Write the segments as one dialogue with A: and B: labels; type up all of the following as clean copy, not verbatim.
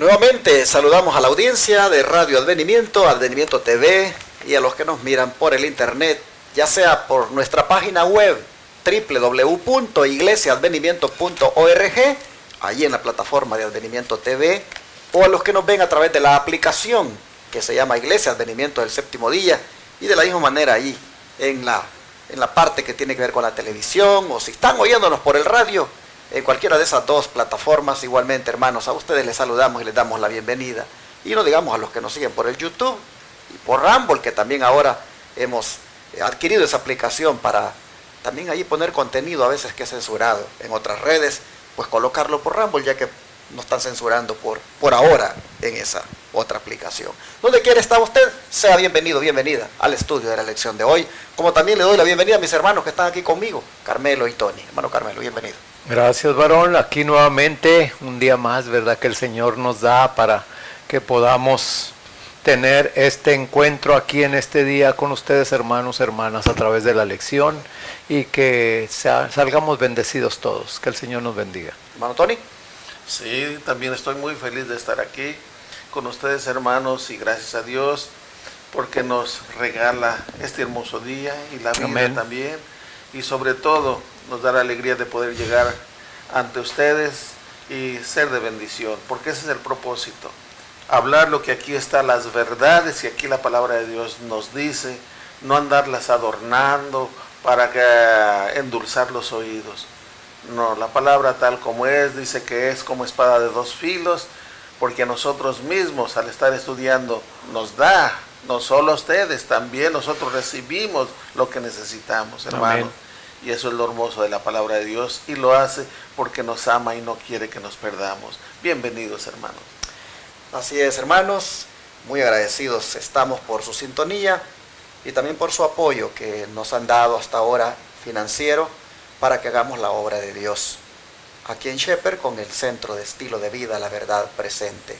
A: Nuevamente saludamos a la audiencia de Radio Advenimiento, Advenimiento TV y a los que nos miran por el internet, ya sea por nuestra página web www.iglesiaadvenimiento.org, allí en la plataforma de Advenimiento TV, o a los que nos ven a través de la aplicación que se llama Iglesia Advenimiento del Séptimo Día, y de la misma manera ahí en la parte que tiene que ver con la televisión, o si están oyéndonos por el radio, en cualquiera de esas dos plataformas. Igualmente, hermanos, a ustedes les saludamos y les damos la bienvenida. Y no digamos a los que nos siguen por el YouTube y por Rumble, que también ahora hemos adquirido esa aplicación para también ahí poner contenido a veces que es censurado en otras redes, pues colocarlo por Rumble, ya que no están censurando por ahora en esa otra aplicación. Donde quiera está usted, sea bienvenido, bienvenida al estudio de la lección de hoy. Como también le doy la bienvenida a mis hermanos que están aquí conmigo, Carmelo y Tony. Hermano Carmelo, bienvenido.
B: Gracias, varón. Aquí nuevamente un día más, ¿verdad?, que el Señor nos da para que podamos tener este encuentro aquí en este día con ustedes, hermanos, hermanas, a través de la lección, y que salgamos bendecidos todos. Que el Señor nos bendiga.
A: Hermano Tony.
C: Sí, también estoy muy feliz de estar aquí con ustedes, hermanos, y gracias a Dios porque nos regala este hermoso día y la vida. Amén. También, y sobre todo nos da la alegría de poder llegar ante ustedes y ser de bendición, porque ese es el propósito, hablar lo que aquí está, las verdades que aquí la palabra de Dios nos dice, no andarlas adornando para endulzar los oídos. No, la palabra tal como es, dice que es como espada de dos filos, porque a nosotros mismos al estar estudiando nos da, no solo a ustedes, también nosotros recibimos lo que necesitamos, hermano. Amén. Y eso es lo hermoso de la palabra de Dios, y lo hace porque nos ama y no quiere que nos perdamos. Bienvenidos, hermanos.
A: Así es, hermanos, muy agradecidos estamos por su sintonía y también por su apoyo que nos han dado hasta ahora financiero, para que hagamos la obra de Dios aquí en Shepherd con el Centro de Estilo de Vida, la Verdad Presente.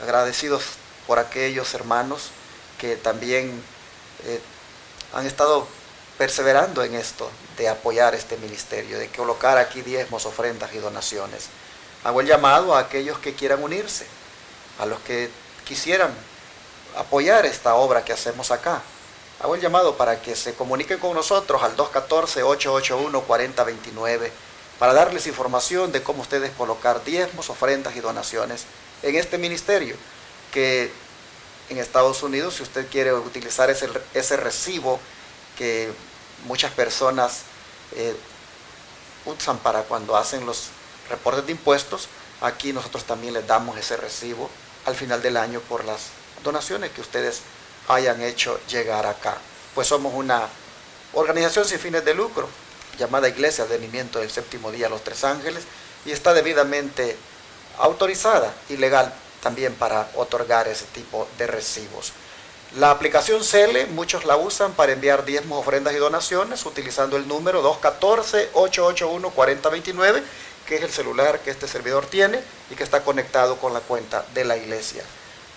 A: Agradecidos por aquellos hermanos que también han estado perseverando en esto, de apoyar este ministerio, de colocar aquí diezmos, ofrendas y donaciones. Hago el llamado a aquellos que quieran unirse, a los que quisieran apoyar esta obra que hacemos acá. Hago el llamado para que se comuniquen con nosotros al 214-881-4029 para darles información de cómo ustedes colocar diezmos, ofrendas y donaciones en este ministerio, que en Estados Unidos, si usted quiere utilizar ese recibo que muchas personas usan para cuando hacen los reportes de impuestos, aquí nosotros también les damos ese recibo al final del año por las donaciones que ustedes hayan hecho llegar acá. Pues somos una organización sin fines de lucro llamada Iglesia Advenimiento del Séptimo Día Los Tres Ángeles, y está debidamente autorizada y legal también para otorgar ese tipo de recibos. La aplicación Cele, muchos la usan para enviar diezmos, ofrendas y donaciones utilizando el número 214-881-4029, que es el celular que este servidor tiene y que está conectado con la cuenta de la iglesia.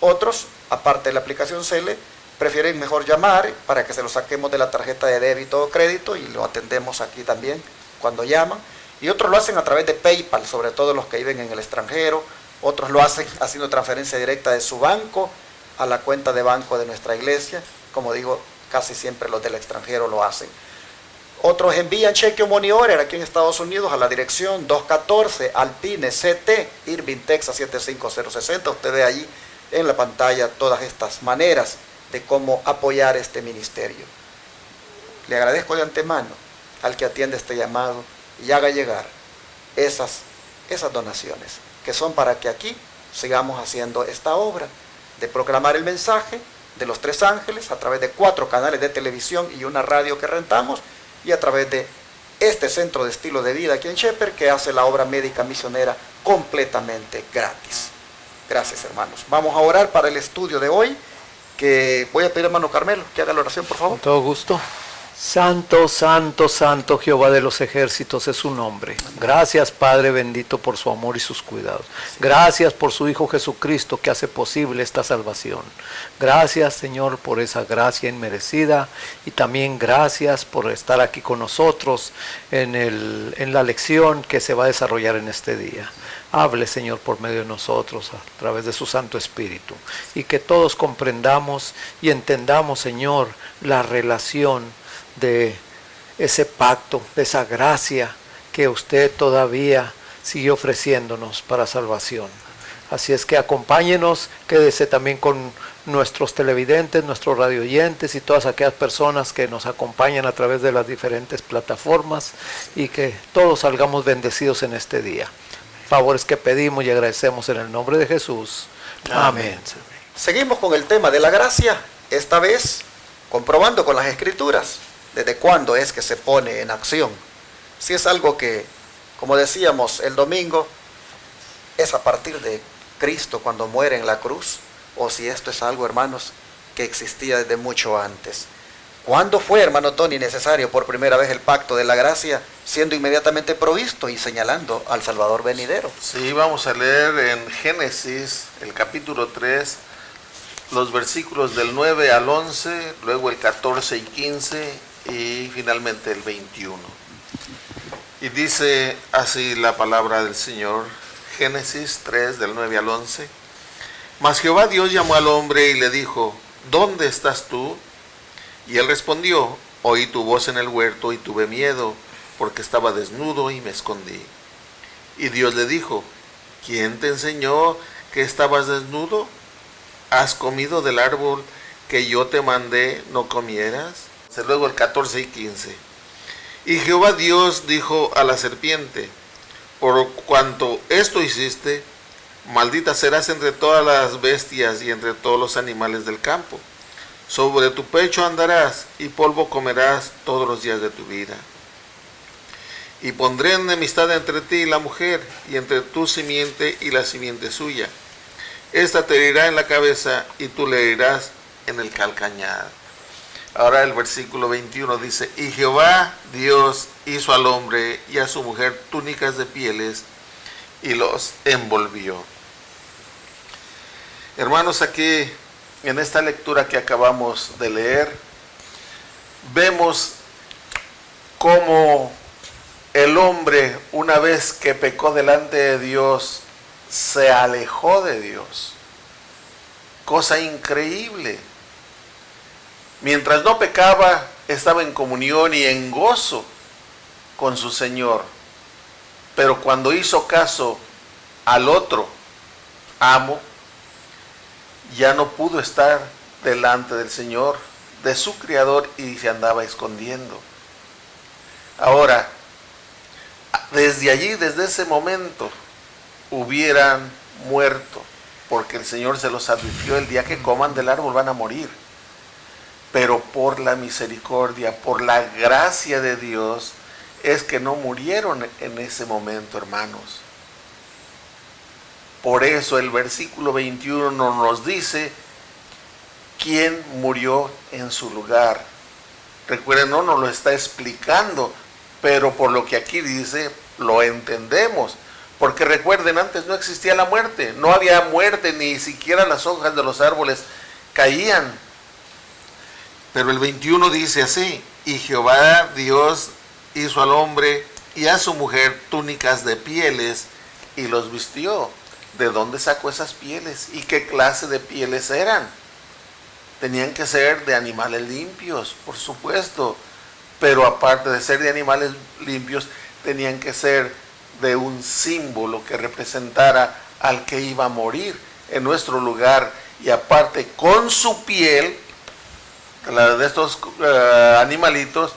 A: Otros, aparte de la aplicación Cele, prefieren mejor llamar para que se lo saquemos de la tarjeta de débito o crédito y lo atendemos aquí también cuando llaman. Y otros lo hacen a través de PayPal, sobre todo los que viven en el extranjero. Otros lo hacen haciendo transferencia directa de su banco a la cuenta de banco de nuestra iglesia. Como digo, casi siempre los del extranjero lo hacen. Otros envían cheque o money order aquí en Estados Unidos a la dirección 214 Alpine CT, Irving, Texas 75060. Usted ve allí en la pantalla todas estas maneras de cómo apoyar este ministerio. Le agradezco de antemano al que atiende este llamado y haga llegar esas donaciones, que son para que aquí sigamos haciendo esta obra de proclamar el mensaje de los tres ángeles a través de 4 canales de televisión y una radio que rentamos, y a través de este centro de estilo de vida aquí en Shepherd, que hace la obra médica misionera completamente gratis. Gracias, hermanos. Vamos a orar para el estudio de hoy, que voy a pedir, hermano Carmelo, que haga la oración, por favor.
B: Con todo gusto. Santo, santo, santo Jehová de los ejércitos es su nombre. Gracias, Padre bendito, por su amor y sus cuidados. Gracias por su Hijo Jesucristo que hace posible esta salvación. Gracias, Señor, por esa gracia inmerecida, y también gracias por estar aquí con nosotros en la lección que se va a desarrollar en este día. Hable, Señor, por medio de nosotros a través de su Santo Espíritu, y que todos comprendamos y entendamos, Señor, la relación de ese pacto, de esa gracia que usted todavía sigue ofreciéndonos para salvación. Así es que acompáñenos, quédese también con nuestros televidentes, nuestros radioyentes y todas aquellas personas que nos acompañan a través de las diferentes plataformas, y que todos salgamos bendecidos en este día. Favores que pedimos y agradecemos en el nombre de Jesús. Amén.
A: Seguimos con el tema de la gracia, esta vez comprobando con las Escrituras desde cuándo es que se pone en acción. Si es algo que, como decíamos el domingo, es a partir de Cristo cuando muere en la cruz, o si esto es algo, hermanos, que existía desde mucho antes. ¿Cuándo fue, hermano Tony, necesario por primera vez el pacto de la gracia, siendo inmediatamente provisto y señalando al Salvador venidero?
C: Sí, vamos a leer en Génesis, el capítulo 3, los versículos del 9 al 11, luego el 14 y 15 y finalmente el 21. Y dice así la palabra del Señor, Génesis 3, del 9 al 11. Mas Jehová Dios llamó al hombre y le dijo, ¿dónde estás tú? Y él respondió, oí tu voz en el huerto y tuve miedo, porque estaba desnudo y me escondí. Y Dios le dijo, ¿quién te enseñó que estabas desnudo? ¿Has comido del árbol que yo te mandé no comieras? Luego el 14 y 15. Y Jehová Dios dijo a la serpiente, por cuanto esto hiciste, maldita serás entre todas las bestias y entre todos los animales del campo. Sobre tu pecho andarás y polvo comerás todos los días de tu vida. Y pondré enemistad entre ti y la mujer, y entre tu simiente y la simiente suya. Esta te herirá en la cabeza y tú le herirás en el calcañar. Ahora el versículo 21 dice, y Jehová Dios hizo al hombre y a su mujer túnicas de pieles y los envolvió. Hermanos, aquí en esta lectura que acabamos de leer, vemos cómo el hombre, una vez que pecó delante de Dios, se alejó de Dios. Cosa increíble. Mientras no pecaba, estaba en comunión y en gozo con su Señor. Pero cuando hizo caso al otro amo, ya no pudo estar delante del Señor, de su Creador, y se andaba escondiendo. Ahora, desde allí, desde ese momento, hubieran muerto, porque el Señor se los advirtió, el día que coman del árbol van a morir. Pero por la misericordia, por la gracia de Dios, es que no murieron en ese momento, hermanos. Por eso el versículo 21 nos dice quién murió en su lugar. Recuerden, no nos lo está explicando, pero por lo que aquí dice, lo entendemos. Porque recuerden, antes no existía la muerte, no había muerte, ni siquiera las hojas de los árboles caían. Pero el 21 dice así, y Jehová Dios hizo al hombre y a su mujer túnicas de pieles y los vistió. ¿De dónde sacó esas pieles? ¿Y qué clase de pieles eran? Tenían que ser de animales limpios, por supuesto, pero aparte de ser de animales limpios, tenían que ser de un símbolo que representara al que iba a morir en nuestro lugar, y aparte con su piel, la de estos animalitos,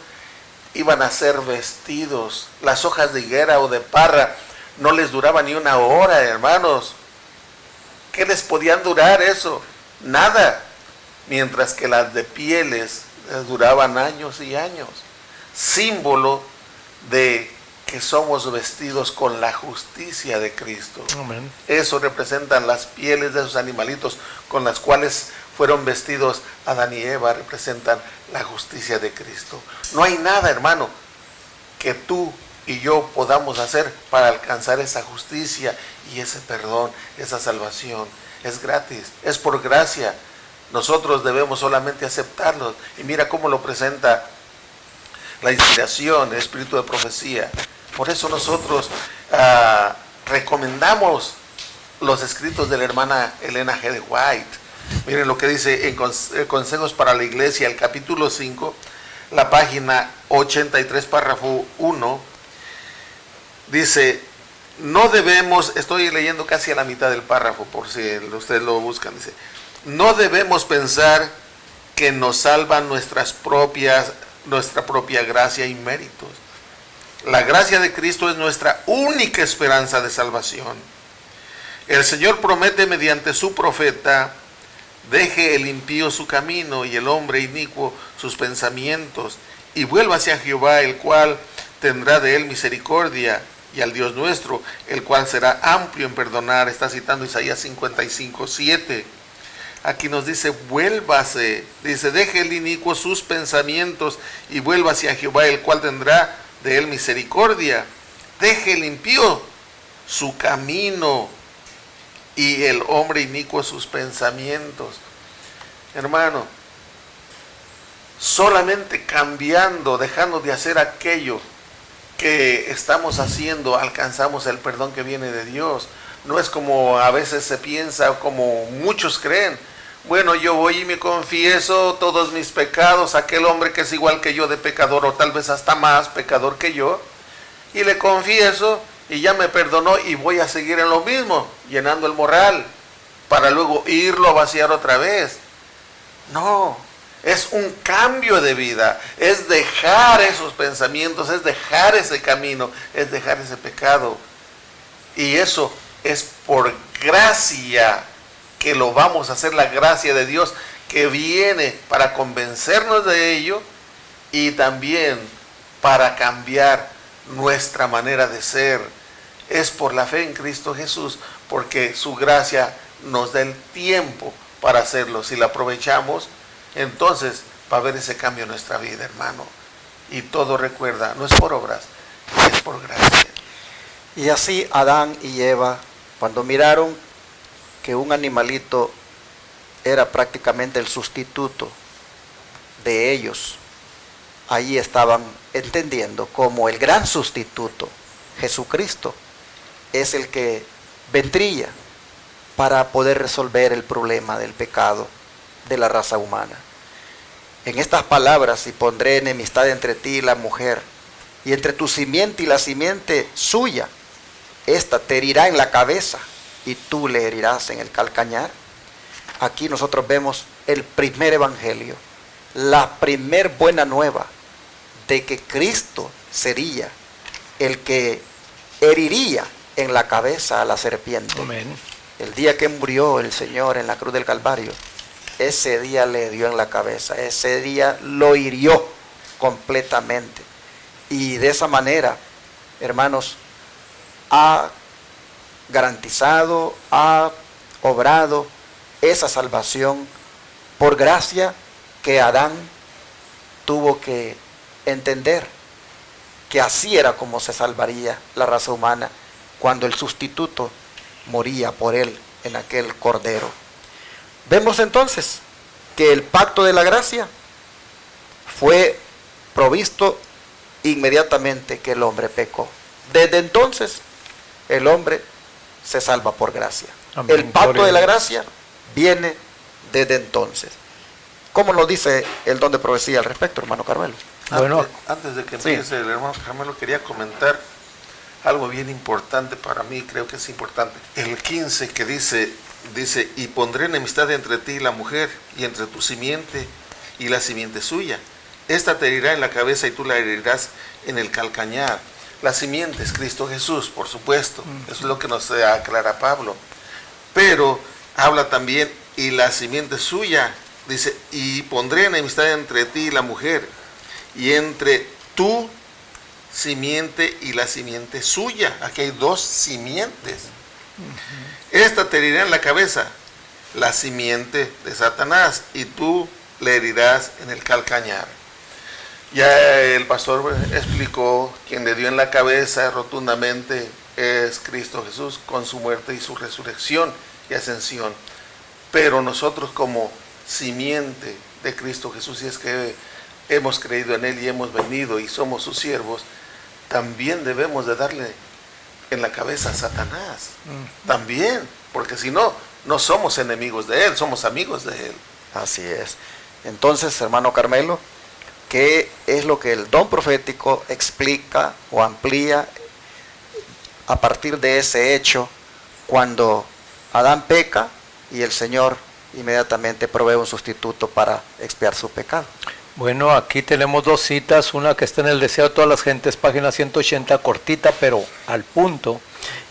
C: iban a ser vestidos. Las hojas de higuera o de parra no les duraba ni una hora, hermanos. ¿Qué les podían durar eso? Nada. Mientras que las de pieles les duraban años y años. Símbolo de que somos vestidos con la justicia de Cristo.
B: Amén.
C: Eso representan las pieles de esos animalitos con las cuales fueron vestidos, Adán y Eva representan la justicia de Cristo. No hay nada, hermano, que tú y yo podamos hacer para alcanzar esa justicia y ese perdón, esa salvación. Es gratis, es por gracia. Nosotros debemos solamente aceptarlo. Y mira cómo lo presenta la inspiración, el espíritu de profecía. Por eso nosotros recomendamos los escritos de la hermana Elena G. de White. Miren lo que dice en Consejos para la Iglesia, el capítulo 5, la página 83, párrafo 1. Dice, no debemos, estoy leyendo casi a la mitad del párrafo, por si ustedes lo buscan, dice, no debemos pensar que nos salvan nuestra propia gracia y méritos. La gracia de Cristo es nuestra única esperanza de salvación. El Señor promete mediante su profeta, deje el impío su camino y el hombre inicuo sus pensamientos, y vuelva hacia Jehová, el cual tendrá de él misericordia, y al Dios nuestro, el cual será amplio en perdonar. Está citando Isaías 55:7. Aquí nos dice, vuélvase, dice, deje el inicuo sus pensamientos y vuelva hacia Jehová, el cual tendrá de él misericordia. Deje el impío su camino y el hombre inicuo sus pensamientos. Hermano, solamente cambiando, dejando de hacer aquello que estamos haciendo, alcanzamos el perdón que viene de Dios. No es como a veces se piensa, como muchos creen. Bueno, yo voy y me confieso todos mis pecados, aquel hombre que es igual que yo de pecador, o tal vez hasta más pecador que yo, y le confieso y ya me perdonó y voy a seguir en lo mismo, llenando el morral, para luego irlo a vaciar otra vez. No, es un cambio de vida, es dejar esos pensamientos, es dejar ese camino, es dejar ese pecado. Y eso es por gracia que lo vamos a hacer, la gracia de Dios que viene para convencernos de ello y también para cambiar nuestra manera de ser. Es por la fe en Cristo Jesús, porque su gracia nos da el tiempo para hacerlo. Si la aprovechamos, entonces va a haber ese cambio en nuestra vida, hermano. Y todo, recuerda, no es por obras, es por gracia.
A: Y así Adán y Eva, cuando miraron que un animalito era prácticamente el sustituto de ellos, ahí estaban entendiendo como el gran sustituto, Jesucristo, es el que vendría para poder resolver el problema del pecado de la raza humana. En estas palabras, y pondré enemistad entre ti y la mujer, y entre tu simiente y la simiente suya, esta te herirá en la cabeza, y tú le herirás en el calcañar. Aquí nosotros vemos el primer evangelio, la primer buena nueva, de que Cristo sería el que heriría en la cabeza a la serpiente.
B: Amén.
A: El día que murió el Señor en la cruz del Calvario, ese día le dio en la cabeza, ese día lo hirió completamente. Y de esa manera, hermanos, ha garantizado, ha obrado esa salvación por gracia que Adán tuvo que entender, que así era como se salvaría la raza humana cuando el sustituto moría por él en aquel cordero. Vemos entonces que el pacto de la gracia fue provisto inmediatamente que el hombre pecó. Desde entonces el hombre se salva por gracia.
B: Amén.
A: El pacto
B: Gloria
A: de la
B: a Dios.
A: gracia viene desde entonces. ¿Cómo nos dice el don de profecía al respecto, hermano Carmelo?
B: Bueno,
C: Antes de que
A: sí.
C: empiece el hermano Carmelo, quería comentar algo bien importante para mí, creo que es importante. El 15 que dice, y pondré enemistad entre ti y la mujer, y entre tu simiente y la simiente suya. Esta te herirá en la cabeza y tú la herirás en el calcañar. La simiente es Cristo Jesús, por supuesto. Eso es lo que nos aclara Pablo. Pero habla también, y la simiente suya, dice, y pondré enemistad entre ti y la mujer, y entre tu simiente y la simiente suya. Aquí hay dos simientes. Esta te herirá en la cabeza la simiente de Satanás, y tú le herirás en el calcañar. Ya el pastor explicó, quien le dio en la cabeza rotundamente es Cristo Jesús, con su muerte y su resurrección y ascensión. Pero nosotros, como simiente de Cristo Jesús, si es que hemos creído en Él y hemos venido y somos sus siervos, también debemos de darle en la cabeza a Satanás. También, porque si no, no somos enemigos de Él, somos amigos de Él.
A: Así es. Entonces, hermano Carmelo, ¿qué es lo que el don profético explica o amplía a partir de ese hecho cuando Adán peca y el Señor inmediatamente provee un sustituto para expiar su pecado?
B: Bueno, aquí tenemos dos citas, una que está en el Deseo de todas las gentes, página 180, cortita pero al punto,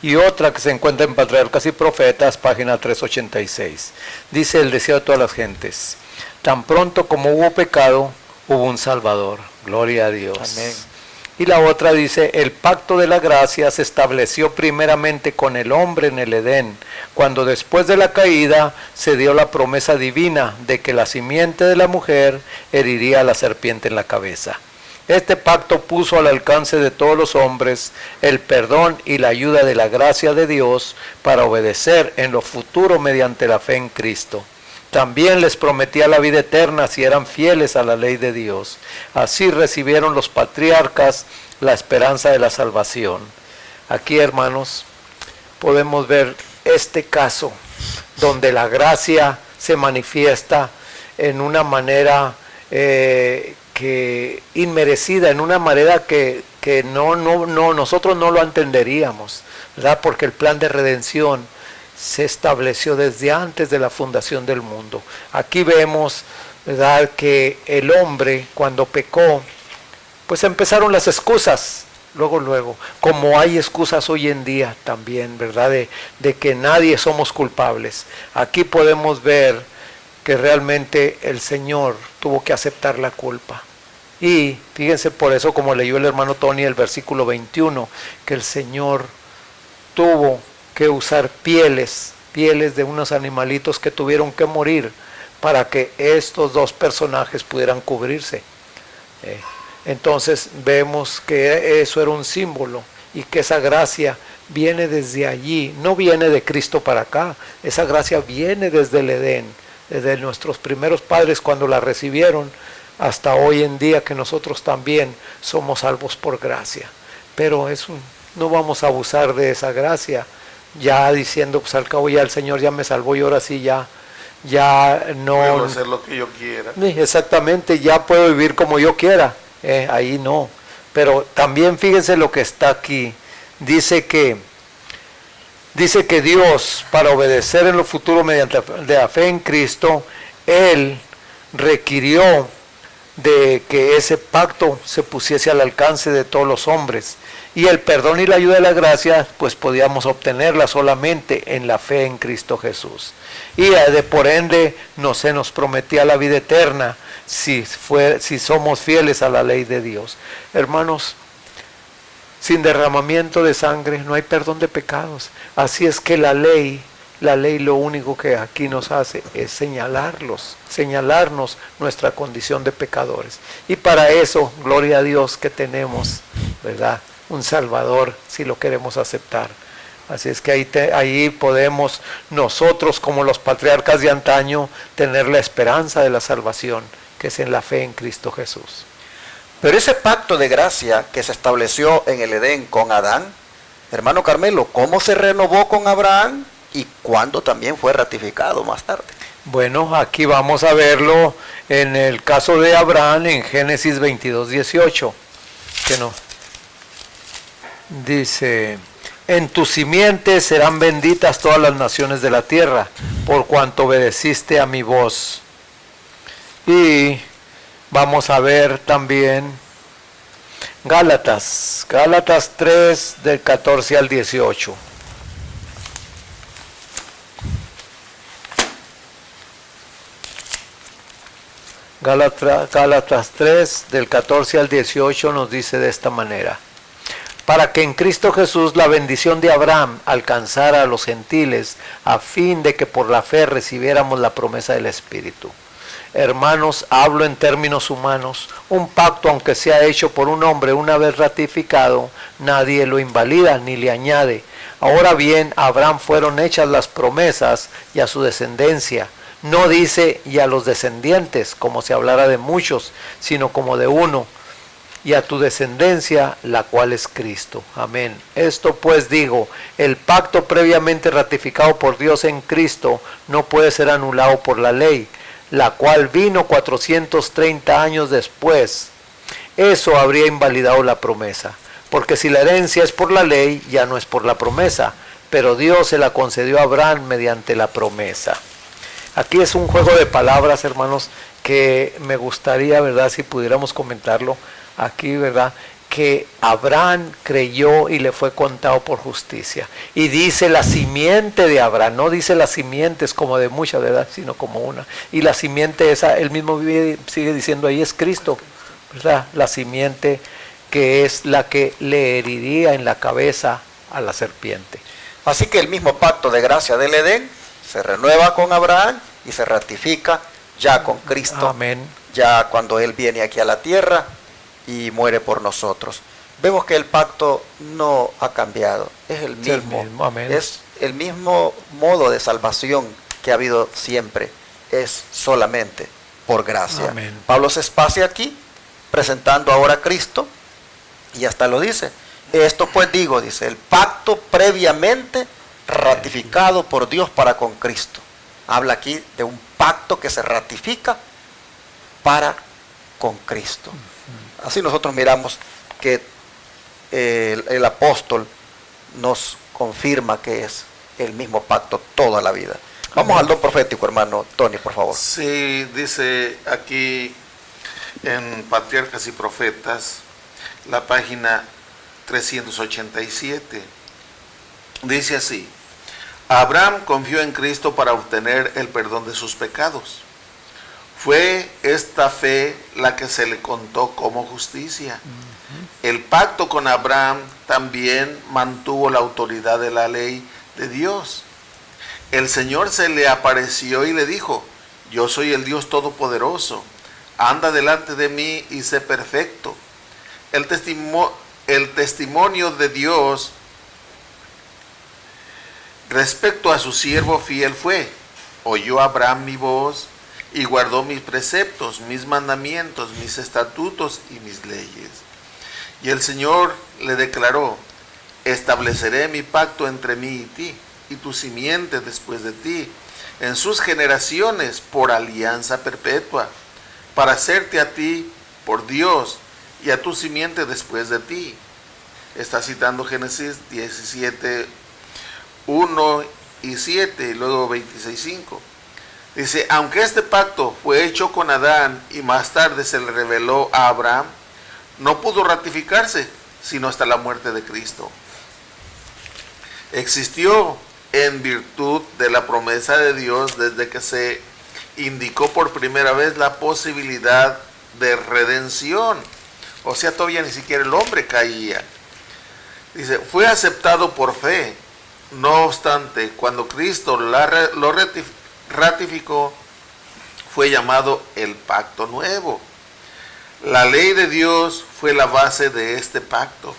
B: y otra que se encuentra en Patriarcas y Profetas, página 386. Dice el Deseo de todas las gentes: tan pronto como hubo pecado, hubo un Salvador. Gloria a Dios.
A: Amén.
B: Y la otra dice: el pacto de la gracia se estableció primeramente con el hombre en el Edén, cuando después de la caída se dio la promesa divina de que la simiente de la mujer heriría a la serpiente en la cabeza. Este pacto puso al alcance de todos los hombres el perdón y la ayuda de la gracia de Dios para obedecer en lo futuro mediante la fe en Cristo. También les prometía la vida eterna si eran fieles a la ley de Dios. Así recibieron los patriarcas la esperanza de la salvación. Aquí, hermanos, podemos ver este caso donde la gracia se manifiesta en una manera que inmerecida, en una manera que nosotros no lo entenderíamos, ¿verdad? Porque el plan de redención se estableció desde antes de la fundación del mundo. Aquí vemos, ¿verdad?, que el hombre cuando pecó, pues empezaron las excusas, luego, como hay excusas hoy en día también, ¿verdad?, de que nadie somos culpables. Aquí podemos ver que realmente el Señor tuvo que aceptar la culpa. Y fíjense, por eso, como leyó el hermano Tony el versículo 21, que el Señor tuvo que usar pieles de unos animalitos que tuvieron que morir para que estos dos personajes pudieran cubrirse. Entonces vemos que eso era un símbolo y que esa gracia viene desde allí, no viene de Cristo para acá, esa gracia viene desde el Edén, desde nuestros primeros padres cuando la recibieron, hasta hoy en día que nosotros también somos salvos por gracia. Pero no vamos a abusar de esa gracia, ya diciendo, pues al cabo ya el Señor ya me salvó y ahora sí ya no
C: puedo hacer lo que yo quiera.
B: Exactamente, ya puedo vivir como yo quiera. Ahí no. Pero también fíjense lo que está aquí. Dice que Dios, para obedecer en lo futuro mediante la fe en Cristo, Él requirió de que ese pacto se pusiese al alcance de todos los hombres. Y el perdón y la ayuda de la gracia, pues podíamos obtenerla solamente en la fe en Cristo Jesús. Y por ende se nos prometía la vida eterna si somos fieles a la ley de Dios. Hermanos, sin derramamiento de sangre no hay perdón de pecados. Así es que la ley lo único que aquí nos hace es señalarnos nuestra condición de pecadores. Y para eso, gloria a Dios que tenemos, ¿verdad?, un Salvador, si lo queremos aceptar. Así es que ahí podemos nosotros, como los patriarcas de antaño, tener la esperanza de la salvación, que es en la fe en Cristo Jesús.
A: Pero ese pacto de gracia que se estableció en el Edén con Adán, hermano Carmelo, ¿cómo se renovó con Abraham y cuándo también fue ratificado más tarde?
B: Bueno, aquí vamos a verlo en el caso de Abraham en Génesis 22:18, que no dice: en tu simiente serán benditas todas las naciones de la tierra, por cuanto obedeciste a mi voz. Y vamos a ver también Gálatas 3 del 14 al 18. Gálatas 3 del 14 al 18 nos dice de esta manera: para que en Cristo Jesús la bendición de Abraham alcanzara a los gentiles, a fin de que por la fe recibiéramos la promesa del Espíritu. Hermanos, hablo en términos humanos. Un pacto, aunque sea hecho por un hombre una vez ratificado, nadie lo invalida ni le añade. Ahora bien, a Abraham fueron hechas las promesas y a su descendencia. No dice y a los descendientes, como si hablara de muchos, sino como de uno, y a tu descendencia, la cual es Cristo. Amén. Esto pues digo, el pacto previamente ratificado por Dios en Cristo no puede ser anulado por la ley, la cual vino 430 años después. Eso habría invalidado la promesa, porque si la herencia es por la ley, ya no es por la promesa, pero Dios se la concedió a Abraham mediante la promesa. Aquí es un juego de palabras, hermanos, que me gustaría, ¿verdad?, si pudiéramos comentarlo aquí, ¿verdad?, que Abraham creyó y le fue contado por justicia. Y dice la simiente de Abraham, no dice las simientes como de muchas, ¿verdad?, sino como una. Y la simiente esa, él mismo sigue diciendo ahí, es Cristo, ¿verdad?, la simiente que es la que le heriría en la cabeza a la serpiente.
A: Así que el mismo pacto de gracia del Edén se renueva con Abraham y se ratifica ya con Cristo.
B: Amén.
A: Ya cuando Él viene aquí a la tierra y muere por nosotros. Vemos que el pacto no ha cambiado, es el mismo,
B: amén.
A: Es el mismo modo de salvación que ha habido siempre, es solamente por gracia.
B: Amén.
A: Pablo se espacia aquí, presentando ahora a Cristo, y hasta lo dice, esto pues digo, dice, el pacto previamente ratificado por Dios para con Cristo. Habla aquí de un pacto que se ratifica para con Cristo. Así nosotros miramos que el apóstol nos confirma que es el mismo pacto toda la vida. Vamos al don profético, hermano Tony, por favor.
C: Sí, dice aquí en Patriarcas y Profetas, la página 387, dice así: Abraham confió en Cristo para obtener el perdón de sus pecados. Fue esta fe la que se le contó como justicia. El pacto con Abraham también mantuvo la autoridad de la ley de Dios. El Señor se le apareció y le dijo: yo soy el Dios Todopoderoso, anda delante de mí y sé perfecto. El testimonio de Dios respecto a su siervo fiel fue: oyó Abraham mi voz y guardó mis preceptos, mis mandamientos, mis estatutos y mis leyes. Y el Señor le declaró: estableceré mi pacto entre mí y ti, y tu simiente después de ti, en sus generaciones, por alianza perpetua, para hacerte a ti por Dios, y a tu simiente después de ti. Está citando Génesis 17, 1 y 7, y luego 26, 5. Dice: aunque este pacto fue hecho con Adán y más tarde se le reveló a Abraham, no pudo ratificarse sino hasta la muerte de Cristo. Existió en virtud de la promesa de Dios desde que se indicó por primera vez la posibilidad de redención. O sea, todavía ni siquiera el hombre caía. Dice: fue aceptado por fe. No obstante, cuando Cristo lo ratificó, fue llamado el pacto nuevo. La ley de Dios fue la base de este pacto,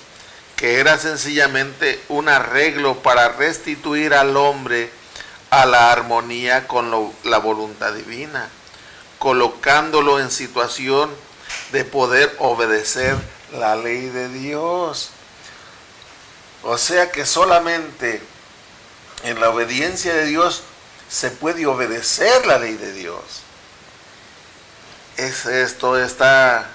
C: que era sencillamente un arreglo para restituir al hombre a la armonía con la voluntad divina, colocándolo en situación de poder obedecer la ley de Dios. O sea que solamente en la obediencia de Dios se puede obedecer la ley de Dios. Esto está,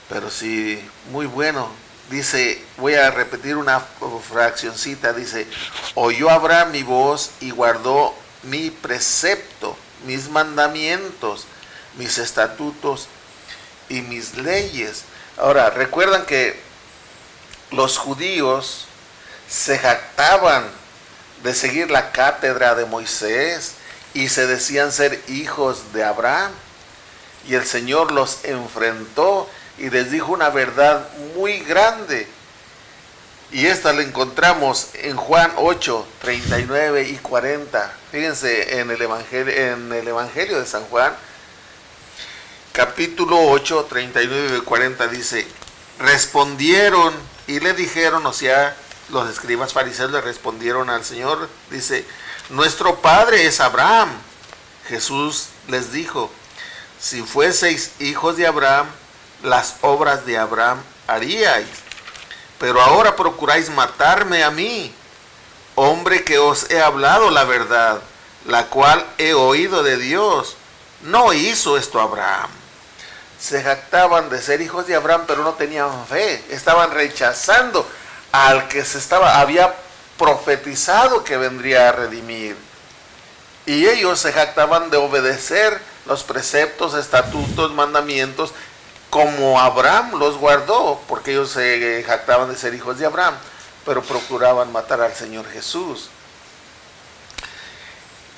C: pero sí, muy bueno. Dice, voy a repetir una fraccioncita, dice: oyó Abraham mi voz y guardó mi precepto, mis mandamientos, mis estatutos y mis leyes. Ahora, recuerdan que los judíos se jactaban de seguir la cátedra de Moisés y se decían ser hijos de Abraham. Y el Señor los enfrentó y les dijo una verdad muy grande, Y esta la encontramos en Juan 8, 39 y 40. Fíjense en el Evangelio de San Juan, capítulo 8, 39 y 40 dice: respondieron y le dijeron, o sea, los escribas fariseos le respondieron al Señor, dice: nuestro padre es Abraham. Jesús les dijo: si fueseis hijos de Abraham, las obras de Abraham haríais. Pero ahora procuráis matarme a mí, hombre que os he hablado la verdad, la cual he oído de Dios. No hizo esto Abraham. Se jactaban de ser hijos de Abraham, pero no tenían fe. Estaban rechazando al que había profetizado que vendría a redimir. Y ellos se jactaban de obedecer los preceptos, estatutos, mandamientos, como Abraham los guardó, porque ellos se jactaban de ser hijos de Abraham, pero procuraban matar al Señor Jesús.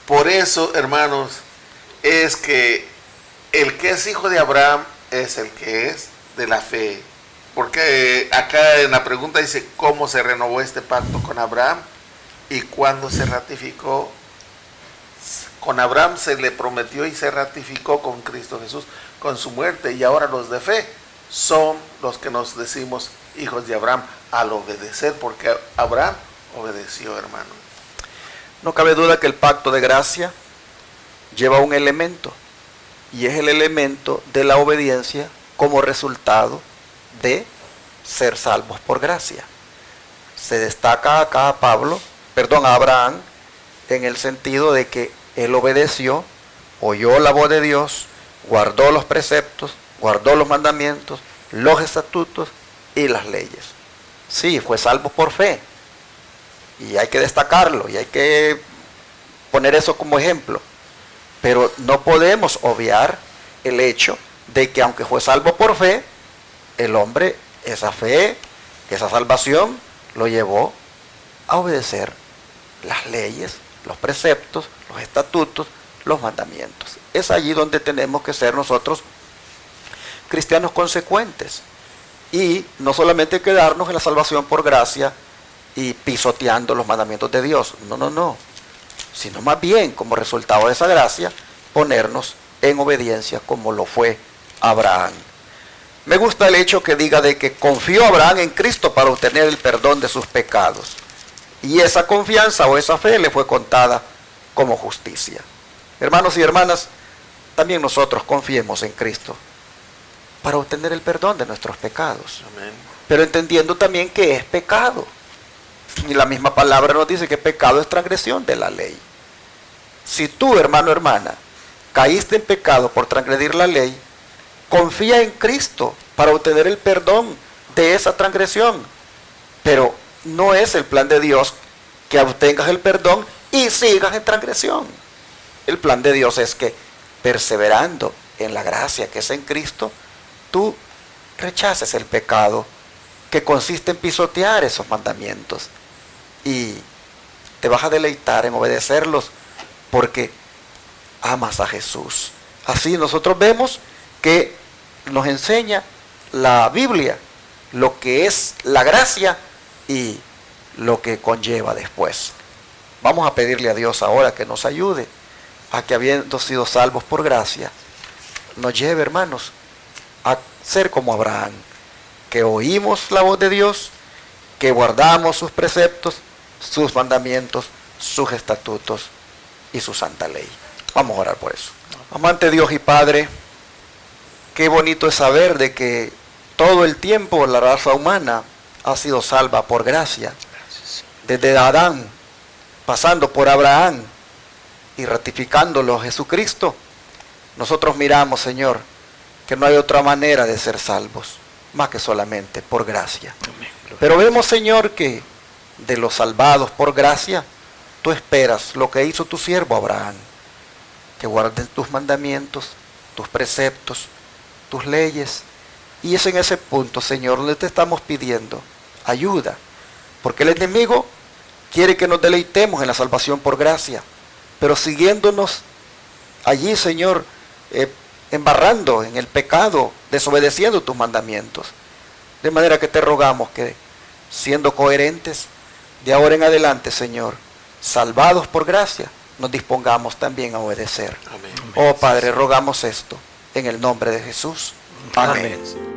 C: Por eso, hermanos, es que el que es hijo de Abraham es el que es de la fe. Porque acá en la pregunta dice: ¿cómo se renovó este pacto con Abraham? ¿Y cuándo se ratificó? Con Abraham se le prometió y se ratificó con Cristo Jesús, con su muerte. Y ahora los de fe son los que nos decimos hijos de Abraham al obedecer, porque Abraham obedeció, hermano.
A: No cabe duda que el pacto de gracia lleva un elemento, y es el elemento de la obediencia como resultado de ser salvos por gracia. Se destaca acá a Abraham, en el sentido de que él obedeció, oyó la voz de Dios, guardó los preceptos, guardó los mandamientos, los estatutos y las leyes. Sí, fue salvo por fe. Y hay que destacarlo, y hay que poner eso como ejemplo. Pero no podemos obviar el hecho de que aunque fue salvo por fe, el hombre, esa fe, esa salvación, lo llevó a obedecer las leyes, los preceptos, los estatutos, los mandamientos. Es allí donde tenemos que ser nosotros cristianos consecuentes, y no solamente quedarnos en la salvación por gracia y pisoteando los mandamientos de Dios, no, sino más bien como resultado de esa gracia ponernos en obediencia como lo fue Abraham. Me gusta el hecho que diga de que confió Abraham en Cristo para obtener el perdón de sus pecados, y esa confianza o esa fe le fue contada como justicia. Hermanos y hermanas, también nosotros confiemos en Cristo para obtener el perdón de nuestros pecados.
C: Amén.
A: Pero entendiendo también que es pecado. Y la misma palabra nos dice que pecado es transgresión de la ley. Si tú, hermano, hermana, caíste en pecado por transgredir la ley, confía en Cristo para obtener el perdón de esa transgresión. Pero no es el plan de Dios que obtengas el perdón y sigas en transgresión. El plan de Dios es que, perseverando en la gracia que es en Cristo, tú rechaces el pecado que consiste en pisotear esos mandamientos, y te vas a deleitar en obedecerlos porque amas a Jesús. Así nosotros vemos que nos enseña la Biblia lo que es la gracia y lo que conlleva después. Vamos a pedirle a Dios ahora que nos ayude a que, habiendo sido salvos por gracia, nos lleve, hermanos, a ser como Abraham, que oímos la voz de Dios, que guardamos sus preceptos, sus mandamientos, sus estatutos y su santa ley. Vamos a orar por eso. Amante Dios y Padre, qué bonito es saber de que todo el tiempo la raza humana ha sido salva por gracia. Desde Adán, pasando por Abraham y ratificándolo Jesucristo, nosotros miramos, Señor, que no hay otra manera de ser salvos, más que solamente por gracia. Pero vemos, Señor, que de los salvados por gracia, tú esperas lo que hizo tu siervo Abraham, que guarden tus mandamientos, tus preceptos, tus leyes. Y es en ese punto, Señor, donde te estamos pidiendo ayuda, porque el enemigo quiere que nos deleitemos en la salvación por gracia, pero siguiéndonos allí, Señor, embarrando en el pecado, desobedeciendo tus mandamientos. De manera que te rogamos que siendo coherentes, de ahora en adelante, Señor, salvados por gracia, nos dispongamos también a obedecer.
C: Amén.
A: Oh Padre, rogamos esto en el nombre de Jesús. Amén.
B: Amén.